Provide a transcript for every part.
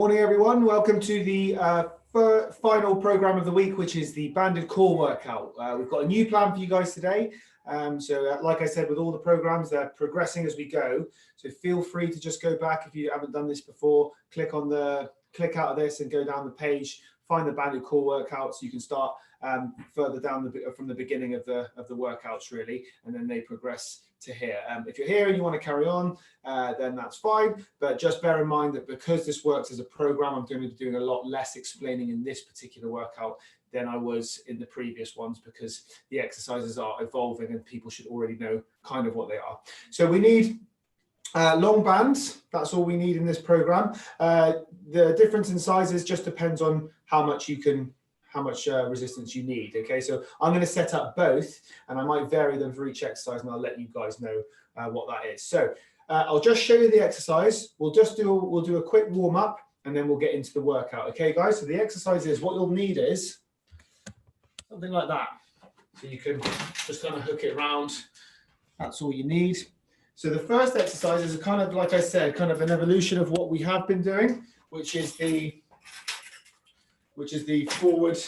Morning, everyone. Welcome to the final program of the week, which is the banded core workout. We've got a new plan for you guys today. Like I said, with all the programs, they're progressing as we go. So feel free to just go back if you haven't done this before. Click out of this and go down the page. Find the banded core workout so you can start further down from the beginning of the workouts, really, and then they progress to here. If you're here and you want to carry on, then that's fine. But just bear in mind that because this works as a program, I'm going to be doing a lot less explaining in this particular workout than I was in the previous ones, because the exercises are evolving and people should already know kind of what they are. So we need long bands. That's all we need in this program. The difference in sizes just depends on how much resistance you need. Okay, so I'm going to set up both, and I might vary them for each exercise, and I'll let you guys know what that is. So I'll just show you the exercise. We'll do a quick warm up, and then we'll get into the workout. Okay, guys. So the exercise is, what you'll need is something like that. So you can just kind of hook it around. That's all you need. So the first exercise is kind of, like I said, kind of an evolution of what we have been doing, which is the forward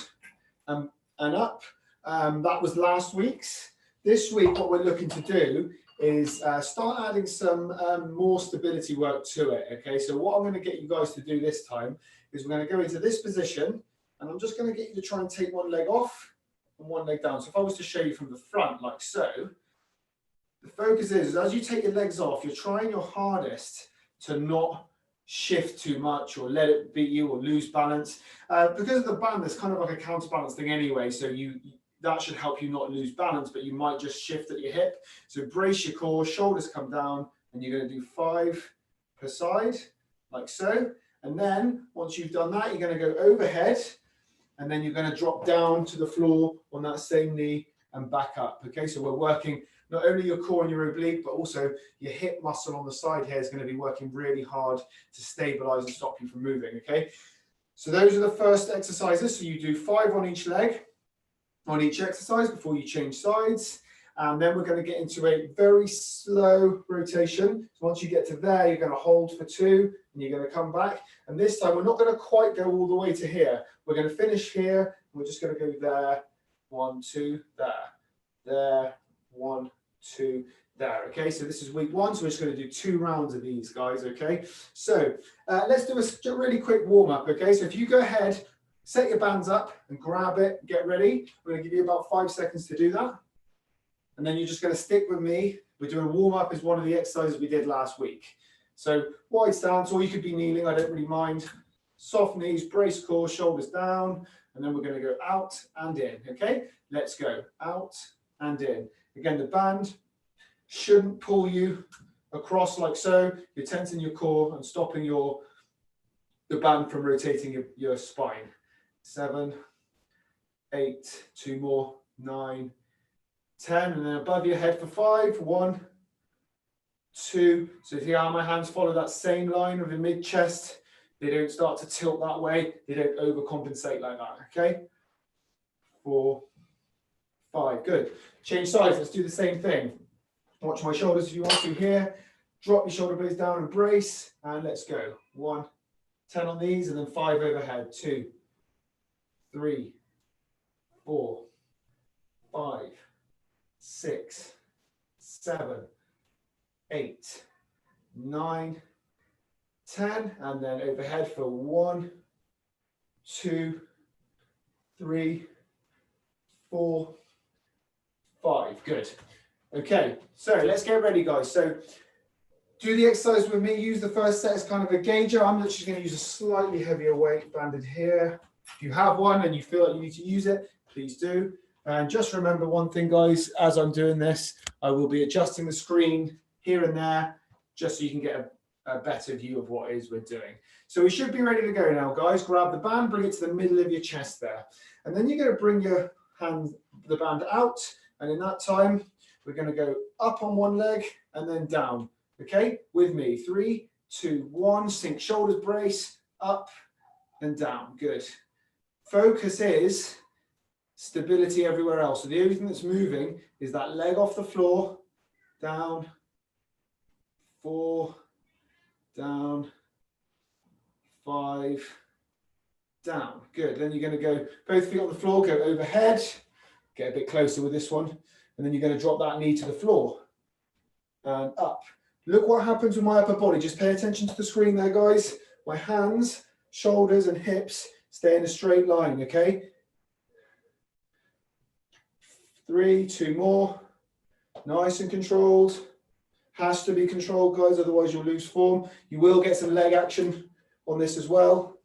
and up. That was last week's. This week, what we're looking to do is start adding some more stability work to it. Okay, so what I'm going to get you guys to do this time is we're going to go into this position, and I'm just going to get you to try and take one leg off and one leg down. So if I was to show you from the front, like so, the focus is as you take your legs off, you're trying your hardest to not shift too much or let it beat you or lose balance. Because of the band, there's kind of like a counterbalance thing anyway, so that should help you not lose balance, but you might just shift at your hip. So brace your core, shoulders come down, and you're going to do 5 per side, like so. And then once you've done that, you're going to go overhead, and then you're going to drop down to the floor on that same knee and back up. Okay, so we're working not only your core and your oblique, but also your hip muscle on the side here is going to be working really hard to stabilize and stop you from moving. Okay, so those are the first exercises. So you do 5 on each leg, on each exercise before you change sides. And then we're going to get into a very slow rotation. So once you get to there, you're going to hold for 2 and you're going to come back. And this time we're not going to quite go all the way to here. We're going to finish here. And we're just going to go there, 1, 2, there, 1, 2, there. Okay, so this is week 1, so we're just going to do 2 rounds of these, guys. Okay, so let's do a really quick warm up. Okay, so if you go ahead, set your bands up and grab it, get ready. We're going to give you about 5 seconds to do that, and then you're just going to stick with me. We're doing a warm up as one of the exercises we did last week. So wide stance, or you could be kneeling, I don't really mind. Soft knees, brace core, shoulders down, and then we're going to go out and in. Okay, let's go out and in. Again, the band shouldn't pull you across like so. You're tensing your core and stopping the band from rotating your spine. 7, 8, 2 more, 9, 10, and then above your head for 5. 1, 2. So if you have my hands follow that same line of the mid chest, they don't start to tilt that way. They don't overcompensate like that. Okay. 4, 5. Good. Change sides. Let's do the same thing. Watch my shoulders if you want to here. Drop your shoulder blades down and brace. And let's go. 1, 10 on these, and then 5 overhead. 2, 3, 4, 5, 6, 7, 8, 9, 10. And then overhead for 1, 2, 3, 4, 5. Good. Okay, so let's get ready, guys. So do the exercise with me. Use the first set as kind of a gauger. I'm literally going to use a slightly heavier weight banded here. If you have one and you feel like you need to use it, please do. And just remember one thing, guys, as I'm doing this, I will be adjusting the screen here and there just so you can get a better view of what it is we're doing. So we should be ready to go now, guys. Grab the band, bring it to the middle of your chest there. And then you're going to bring your the band out. And in that time, we're going to go up on one leg and then down. Okay, with me. 3, 2, 1. Sink shoulders, brace, up and down. Good. Focus is stability everywhere else. So the only thing that's moving is that leg off the floor, down, 4, down, 5, down. Good. Then you're going to go both feet on the floor, go overhead, get a bit closer with this one, and then you're going to drop that knee to the floor and up. Look what happens with my upper body. Just pay attention to the screen there, guys. My hands, shoulders, and hips stay in a straight line, okay? 3, 2 more. Nice and controlled. Has to be controlled, guys, otherwise you'll lose form. You will get some leg action on this as well.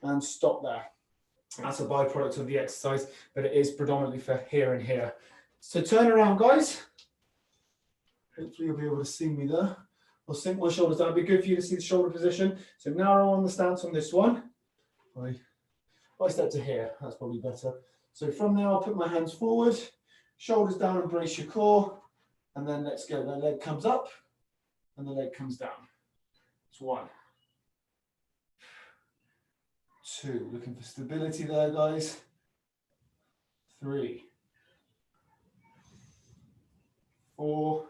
And stop there. That's a byproduct of the exercise, but it is predominantly for here and here. So turn around, guys. Hopefully you'll be able to see me there. I'll sink my shoulders down. It'd be good for you to see the shoulder position. So narrow on the stance on this one. I step to here. That's probably better. So from there, I'll put my hands forward, shoulders down and brace your core. And then let's go. The leg comes up and the leg comes down. It's 1, 2. Looking for stability there, guys. 3, 4,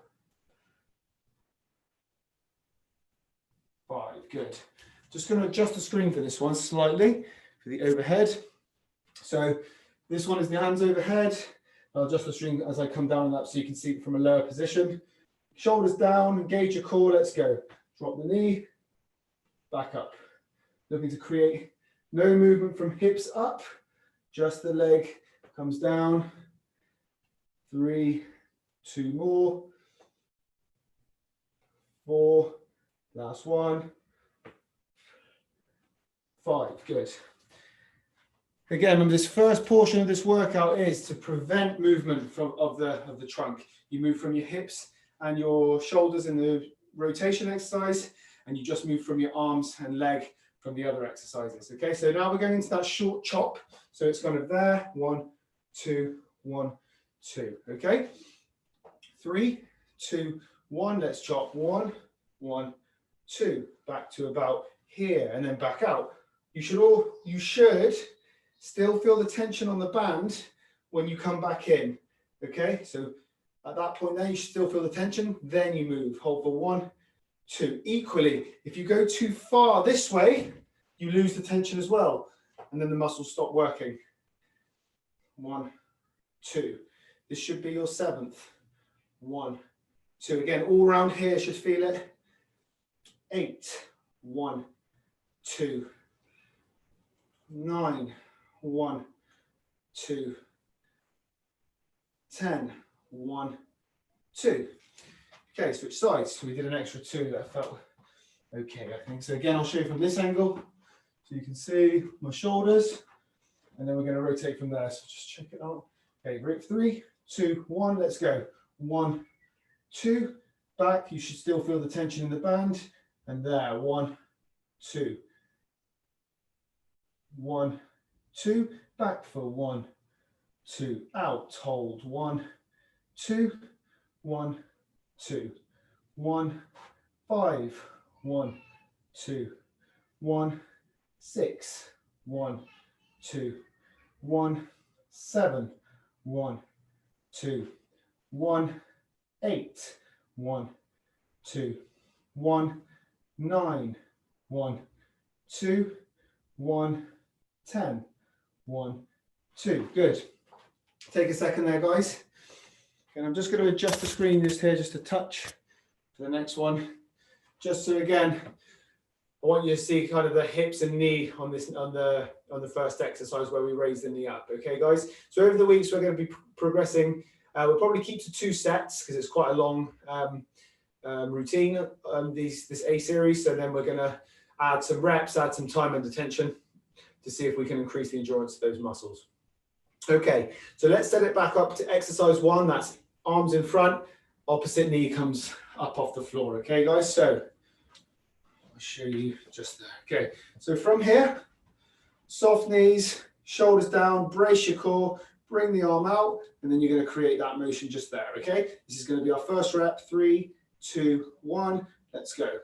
5. Good. Just going to adjust the screen for this one slightly for the overhead. So this one is the hands overhead. I'll adjust the string as I come down and up so you can see it from a lower position. Shoulders down, engage your core, let's go. Drop the knee, back up. Looking to create no movement from hips up, just the leg comes down. 3, 2 more. 4, last one. 5, good. Again, remember this first portion of this workout is to prevent movement of the trunk. You move from your hips and your shoulders in the rotation exercise, and you just move from your arms and leg from the other exercises. Okay, so now we're going into that short chop. So it's kind of there, 1, 2, 1, 2. Okay, 3, 2, 1. Let's chop 1, 1, 2. Back to about here and then back out. You should still feel the tension on the band when you come back in. Okay, so at that point there, you should still feel the tension. Then you move. Hold for 1, 2. Equally, if you go too far this way, you lose the tension as well, and then the muscles stop working. 1, 2. This should be your 7th. 1, 2. Again, all around here should feel it. 8. 1, 2. 9. 1, 2. 10. 1, 2. Okay, switch sides. So we did an extra 2. That felt okay, I think. So again, I'll show you from this angle. So you can see my shoulders. And then we're going to rotate from there. So just check it out. Okay, great. 3, 2, 1. Let's go. 1, 2. Back. You should still feel the tension in the band. And there. 1, 2. 1, 2. Back for 1, 2. Out. Hold. 1, 2. 1, 2. 1, 5. 1, 2. 1, 6. 1, 2. 1, 7. 1, 2. 1, 8. 1, 2. 1, 9. 1, 2. 1, 10. 1, 2. Good. Take a second there, guys. And I'm just going to adjust the screen just here, just a touch for the next one. Just so again, I want you to see kind of the hips and knee on this on the first exercise where we raise the knee up. Okay, guys. So over the weeks we're going to be progressing. We'll probably keep to 2 sets because it's quite a long routine. This A series. So then we're going to add some reps, add some time and attention to see if we can increase the endurance of those muscles. Okay, so let's set it back up to exercise 1. That's arms in front, opposite knee comes up off the floor. Okay, guys, so I'll show you just there. Okay, so from here, soft knees, shoulders down, brace your core, bring the arm out, and then you're going to create that motion just there. Okay, this is going to be our first rep. 3, 2, 1, let's go.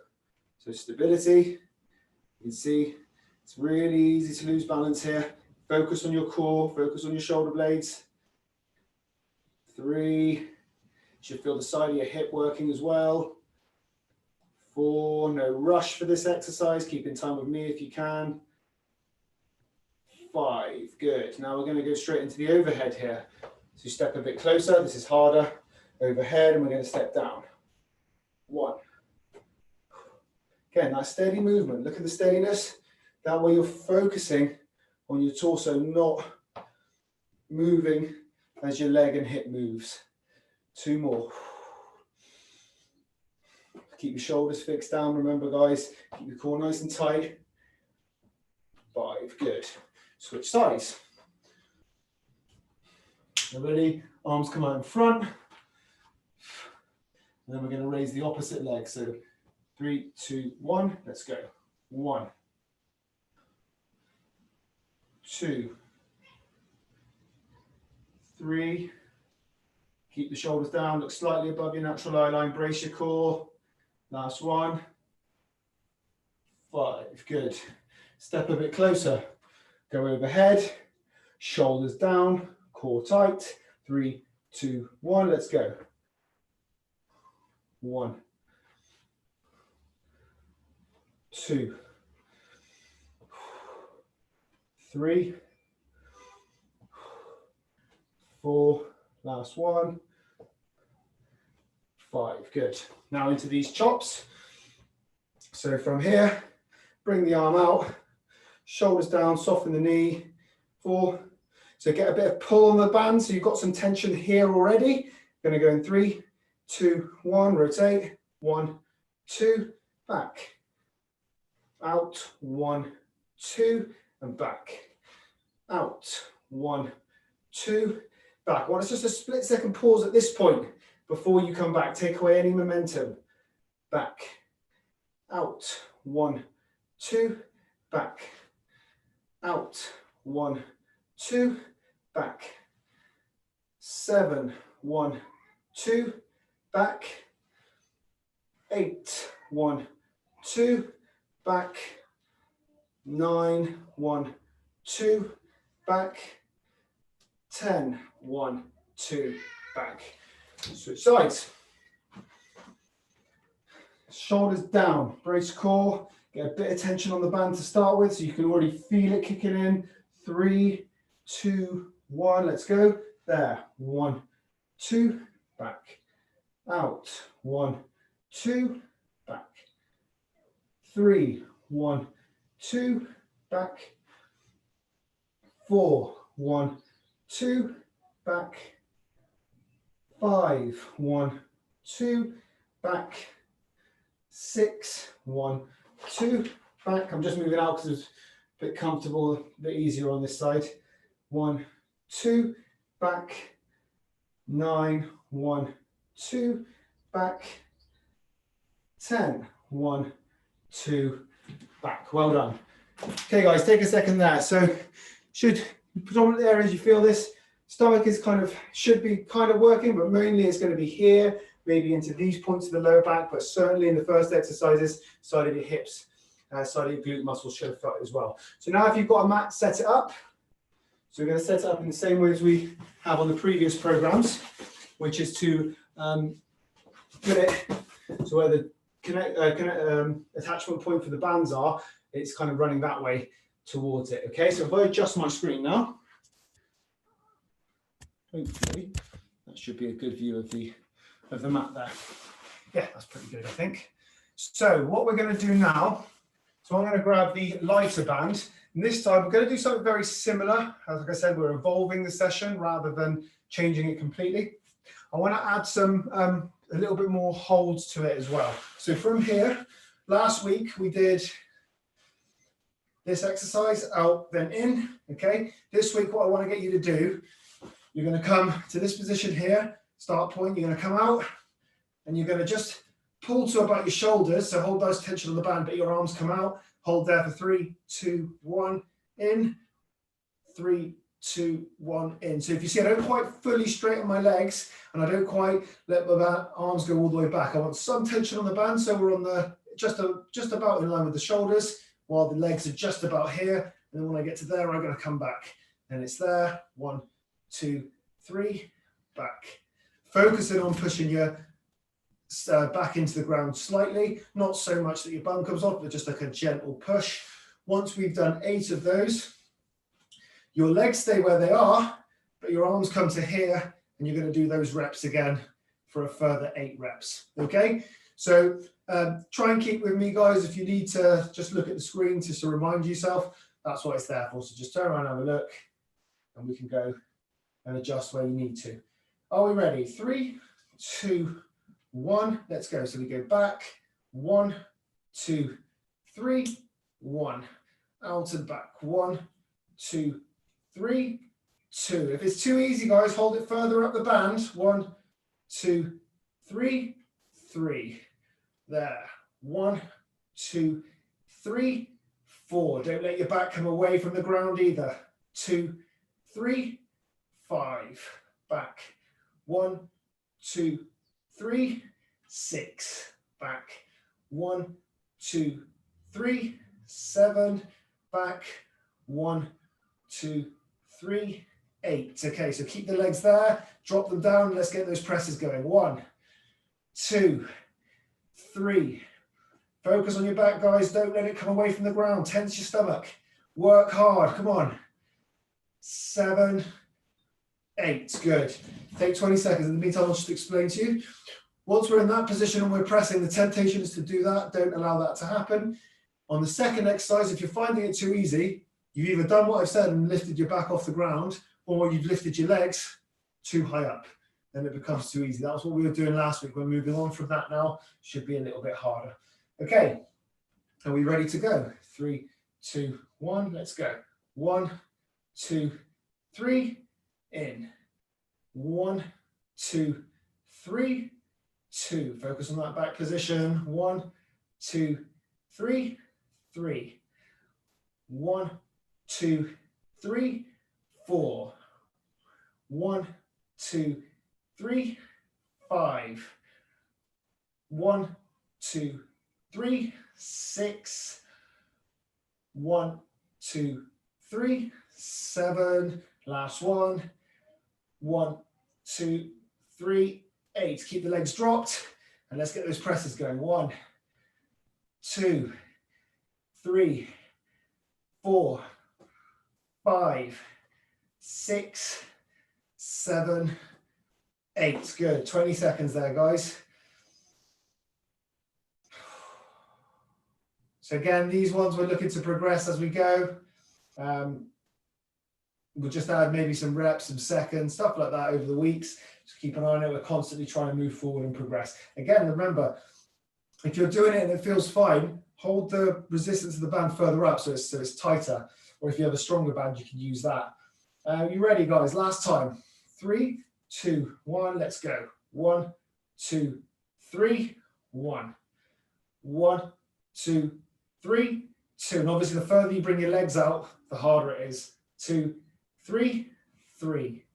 So stability, you can see it's really easy to lose balance here. Focus on your core, focus on your shoulder blades. 3, you should feel the side of your hip working as well. 4, no rush for this exercise, keep in time with me if you can. 5, good. Now we're going to go straight into the overhead here. So step a bit closer, this is harder. Overhead, and we're going to step down. 1. Again, that steady movement, look at the steadiness. That way you're focusing on your torso, not moving as your leg and hip moves. 2 more. Keep your shoulders fixed down, remember guys, keep your core nice and tight. 5, good. Switch sides. Ready? Arms come out in front. And then we're going to raise the opposite leg. So 3, 2, 1, let's go. 1, 2, 3. Keep the shoulders down, look slightly above your natural eye line, brace your core. Last one. 5, good. Step a bit closer. Go overhead, shoulders down, core tight. 3, 2, 1, let's go. 1, 2, 3, 4, last one. 5, good. Now into these chops. So from here, bring the arm out, shoulders down, soften the knee. 4. So get a bit of pull on the band. So you've got some tension here already. Going to go in 3, 2, 1, rotate. 1, 2, back. Out. 1, 2, and back. Out. 1, 2, back. Well, it's just a split second pause at this point before you come back. Take away any momentum. Back. Out. 1, 2, back. Out. 1, 2, back. 7, 1, 2, back. 8, 1, 2, back. 9, 1, 2, back. 10, 1, 2, back. Switch sides. Shoulders down, brace core, get a bit of tension on the band to start with, so you can already feel it kicking in. 3, 2, 1, let's go. There, 1, 2, back. Out, 1, 2, back. 3, 1, 2, back. 4, 1, 2, back. 5, 1, 2, back. 6, 1, 2, back. I'm just moving out because it's a bit comfortable, a bit easier on this side. 1, 2, back. 9, 1, 2, back. 10, 1, 2, back. Well done. Okay guys, take a second there. So should predominant areas you feel this, stomach is should be kind of working, but mainly it's going to be here, maybe into these points of the lower back, but certainly in the first exercises, side of your hips, side of your glute muscles should have felt as well. So now if you've got a mat, set it up. So we're going to set it up in the same way as we have on the previous programs, which is to put it so where the attachment point for the bands are, it's kind of running that way towards it. Okay, so if I adjust my screen now, hopefully that should be a good view of the mat there. Yeah, that's pretty good, I think. So what we're going to do now, so I'm going to grab the lighter band, and this time we're going to do something very similar. As like I said, we're evolving the session rather than changing it completely. I want to add some a little bit more holds to it as well. So from here, last week we did this exercise, out then in. Okay, this week what I want to get you to do, you're going to come to this position here, start point, you're going to come out and you're going to just pull to about your shoulders, so hold those tension on the band, but your arms come out, hold there for 3, 2, 1, in, 3, 2, 1, in. So if you see I don't quite fully straighten my legs and I don't quite let my arms go all the way back, I want some tension on the band, so we're on the just about in line with the shoulders, while the legs are just about here, and then when I get to there, I'm going to come back, and it's there, 1, 2, 3, back. Focusing on pushing your back into the ground slightly, not so much that your bum comes off, but just like a gentle push. Once we've done 8 of those, your legs stay where they are, but your arms come to here, and you're going to do those reps again for a further 8 reps. Okay, so try and keep with me, guys. If you need to just look at the screen just to remind yourself, that's what it's there for. So just turn around and have a look, and we can go and adjust where you need to. Are we ready? 3, 2, 1. Let's go. So we go back. 1, 2, 3, 1. Out and back. 1, 2, 3, 2. If it's too easy, guys, hold it further up the band. 1, 2, 3, 3. There. 1, 2, 3, 4. Don't let your back come away from the ground either. 2, 3, 5. Back. 1, 2, 3, 6. Back. 1, 2, 3, 7. Back. 1, 2, 3, 8. Okay, so keep the legs there. Drop them down. Let's get those presses going. 1, 2, 3. Focus on your back, guys. Don't let it come away from the ground. Tense your stomach. Work hard. Come on. 7, 8. Good. Take 20 seconds. In the meantime, I'll just explain to you. Once we're in that position and we're pressing, the temptation is to do that. Don't allow that to happen. On the second exercise, if you're finding it too easy, you've either done what I've said and lifted your back off the ground, or you've lifted your legs too high up. Then it becomes too easy. That was what we were doing last week. We're moving on from that now. Should be a little bit harder. Okay, are we ready to go? 3, 2, 1, let's go. 1, 2, 3, in. 1, 2, 3, 2. Focus on that back position. 1, 2, 3, 3. 1, 2, 3, 4. 1, 2, 3, 5. 1, 2, 3, 6. 1, 2, 3, 7. Last one. 1, 2, 3, 8. Keep the legs dropped, and let's get those presses going. 1, 2, 3, 4, 5, 6, 7, 8. Good. 20 seconds there, guys. So again, these ones we're looking to progress as we go. We'll just add maybe some reps, some seconds, stuff like that over the weeks. Just keep an eye on it. We're constantly trying to move forward and progress. Again, remember, if you're doing it and it feels fine, hold the resistance of the band further up so it's tighter. Or if you have a stronger band, you can use that. You ready, guys? Last time. 3, 2, 1. Let's go. 1, 2, 3, 1. 1, 2, 3, 2. And obviously, the further you bring your legs out, the harder it is. 2, 3, 3.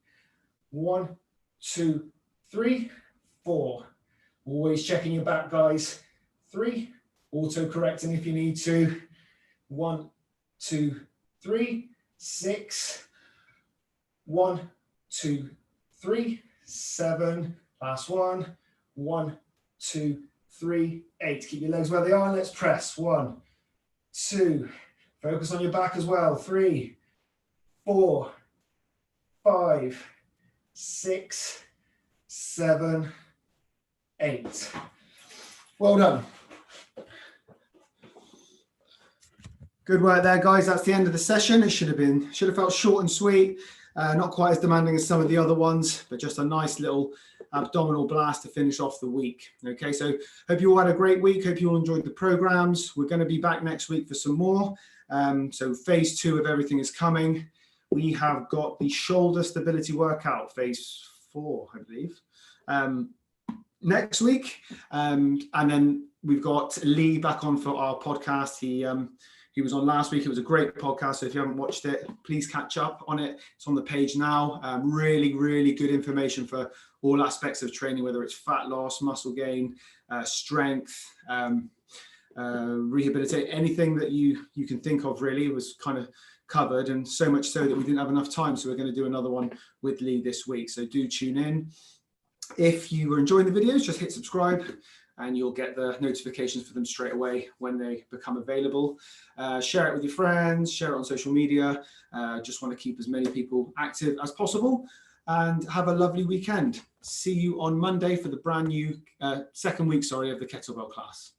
1, 2, 3, 4. Always checking your back, guys. 3. Auto-correcting if you need to. 1, 2, 3, 6. 1, 2, 3, 7. Last one. 1, 2, 3, 8. Keep your legs where they are. Let's press. 1, 2. Focus on your back as well. 3, 4, 5, 6, 7, 8. Well done. Good work there, guys. That's the end of the session. It should have felt short and sweet. Not quite as demanding as some of the other ones, but just a nice little abdominal blast to finish off the week. Okay, so hope you all had a great week. Hope you all enjoyed the programs. We're going to be back next week for some more. So phase 2 of everything is coming. We have got the shoulder stability workout, phase 4, I believe, next week. And then we've got Lee back on for our podcast. He was on last week. It was a great podcast. So if you haven't watched it, please catch up on it. It's on the page now. Really, really good information for all aspects of training, whether it's fat loss, muscle gain, strength, rehabilitate, anything that you can think of really was kind of covered, and so much so that we didn't have enough time. So we're going to do another one with Lee this week. So do tune in. If you are enjoying the videos, just hit subscribe and you'll get the notifications for them straight away when they become available. Share it with your friends, share it on social media. Just want to keep as many people active as possible, and have a lovely weekend. See you on Monday for the brand new second week, of the kettlebell class.